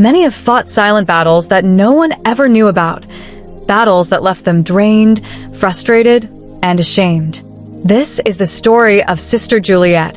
Many have fought silent battles that no one ever knew about, battles that left them drained, frustrated, and ashamed. This is the story of Sister Juliet,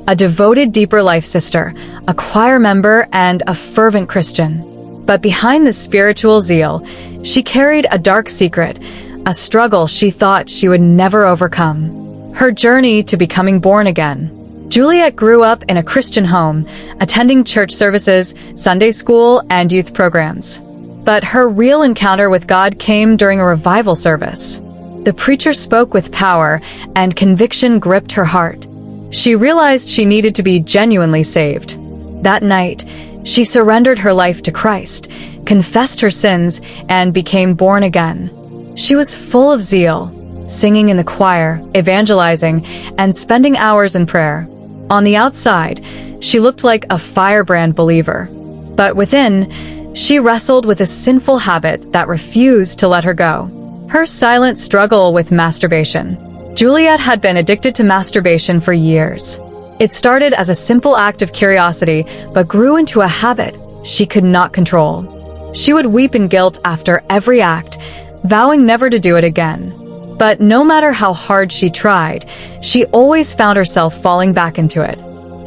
a devoted Deeper Life sister, a choir member, and a fervent Christian. But behind this spiritual zeal, she carried a dark secret, a struggle she thought she would never overcome. Her journey to becoming born again. Juliet grew up in a Christian home, attending church services, Sunday school, and youth programs. But her real encounter with God came during a revival service. The preacher spoke with power, and conviction gripped her heart. She realized she needed to be genuinely saved. That night, she surrendered her life to Christ, confessed her sins, and became born again. She was full of zeal, singing in the choir, evangelizing, and spending hours in prayer. On the outside, she looked like a firebrand believer. But within, she wrestled with a sinful habit that refused to let her go. Her silent struggle with masturbation. Juliet had been addicted to masturbation for years. It started as a simple act of curiosity, but grew into a habit she could not control. She would weep in guilt after every act, vowing never to do it again. But no matter how hard she tried, she always found herself falling back into it.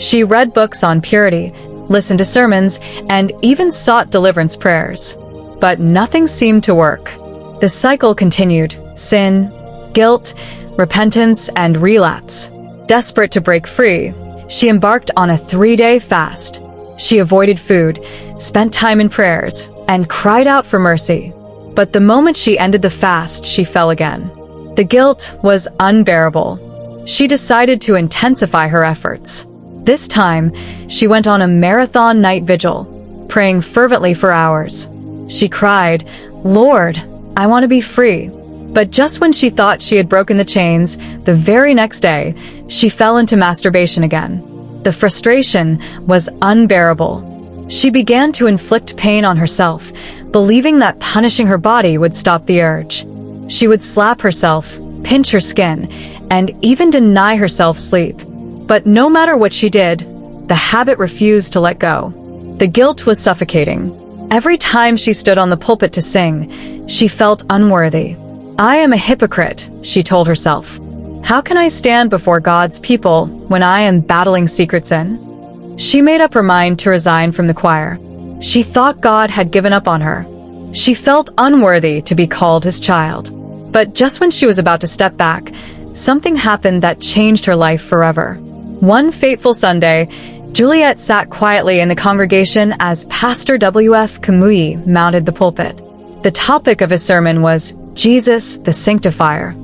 She read books on purity, listened to sermons, and even sought deliverance prayers. But nothing seemed to work. The cycle continued: sin, guilt, repentance, and relapse. Desperate to break free, she embarked on a 3-day fast. She avoided food, spent time in prayers, and cried out for mercy. But the moment she ended the fast, she fell again. The guilt was unbearable. She decided to intensify her efforts. This time, she went on a marathon night vigil, praying fervently for hours. She cried, "Lord, I want to be free." But just when she thought she had broken the chains, the very next day, she fell into masturbation again. The frustration was unbearable. She began to inflict pain on herself, believing that punishing her body would stop the urge. She would slap herself, pinch her skin, and even deny herself sleep. But no matter what she did, the habit refused to let go. The guilt was suffocating. Every time she stood on the pulpit to sing, she felt unworthy. "I am a hypocrite," she told herself. "How can I stand before God's people when I am battling secret sin?" She made up her mind to resign from the choir. She thought God had given up on her. She felt unworthy to be called his child. But just when she was about to step back, something happened that changed her life forever. One fateful Sunday, Juliet sat quietly in the congregation as Pastor W.F. Kamui mounted the pulpit. The topic of his sermon was Jesus the Sanctifier.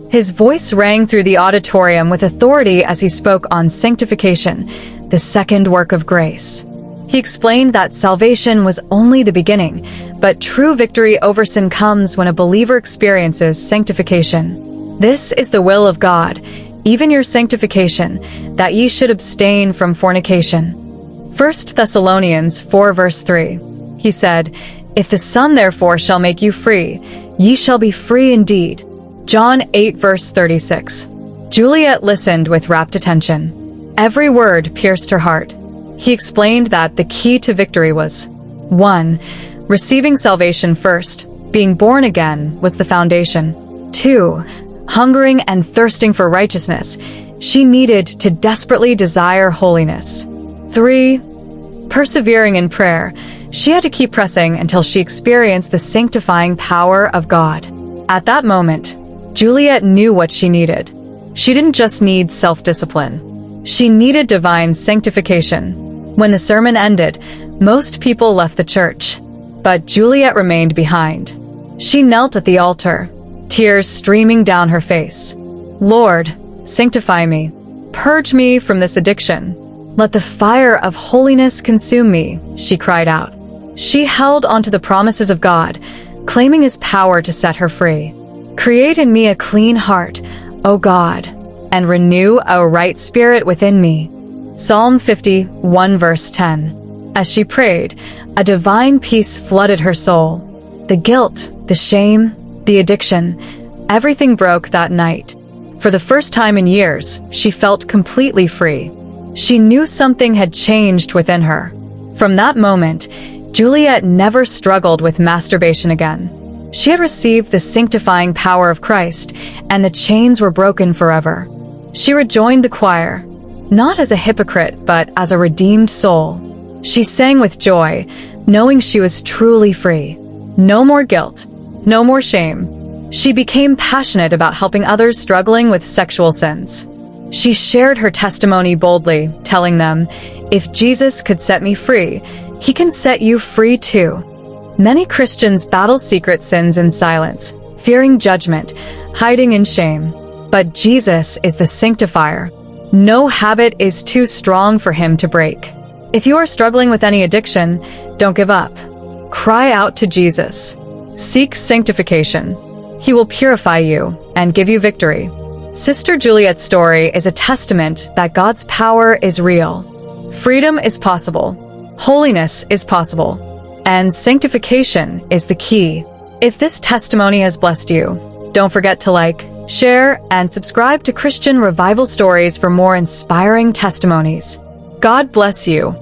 His voice rang through the auditorium with authority as he spoke on sanctification, the second work of grace. He explained that salvation was only the beginning, but true victory over sin comes when a believer experiences sanctification. This is the will of God, even your sanctification, that ye should abstain from fornication. 1 Thessalonians 4 verse 3. He said, "If the Son therefore shall make you free, ye shall be free indeed." John 8 verse 36. Juliet listened with rapt attention. Every word pierced her heart. He explained that the key to victory was 1. Receiving salvation first. Being born again was the foundation. 2. Hungering and thirsting for righteousness. She needed to desperately desire holiness. 3. Persevering in prayer. She had to keep pressing until she experienced the sanctifying power of God. At that moment, Juliet knew what she needed. She didn't just need self-discipline. She needed divine sanctification. When the sermon ended, most people left the church, but Juliet remained behind. She knelt at the altar, tears streaming down her face. "Lord, sanctify me. Purge me from this addiction. Let the fire of holiness consume me," she cried out. She held onto the promises of God, claiming his power to set her free. "Create in me a clean heart, O God, and renew a right spirit within me." Psalm 51 verse 10. As she prayed, a divine peace flooded her soul. The guilt, the shame, the addiction, everything broke that night. For the first time in years, she felt completely free. She knew something had changed within her. From that moment, Juliet never struggled with masturbation again. She had received the sanctifying power of Christ, and the chains were broken forever. She rejoined the choir, not as a hypocrite, but as a redeemed soul. She sang with joy, knowing she was truly free. No more guilt, no more shame. She became passionate about helping others struggling with sexual sins. She shared her testimony boldly, telling them, "If Jesus could set me free, he can set you free too." Many Christians battle secret sins in silence, fearing judgment, hiding in shame. But Jesus is the sanctifier. No habit is too strong for him to break. If you are struggling with any addiction, don't give up. Cry out to Jesus. Seek sanctification. He will purify you and give you victory. Sister Juliet's story is a testament that God's power is real. Freedom is possible. Holiness is possible. And sanctification is the key. If this testimony has blessed you, don't forget to like, share, and subscribe to Christian Revival Stories for more inspiring testimonies. God bless you.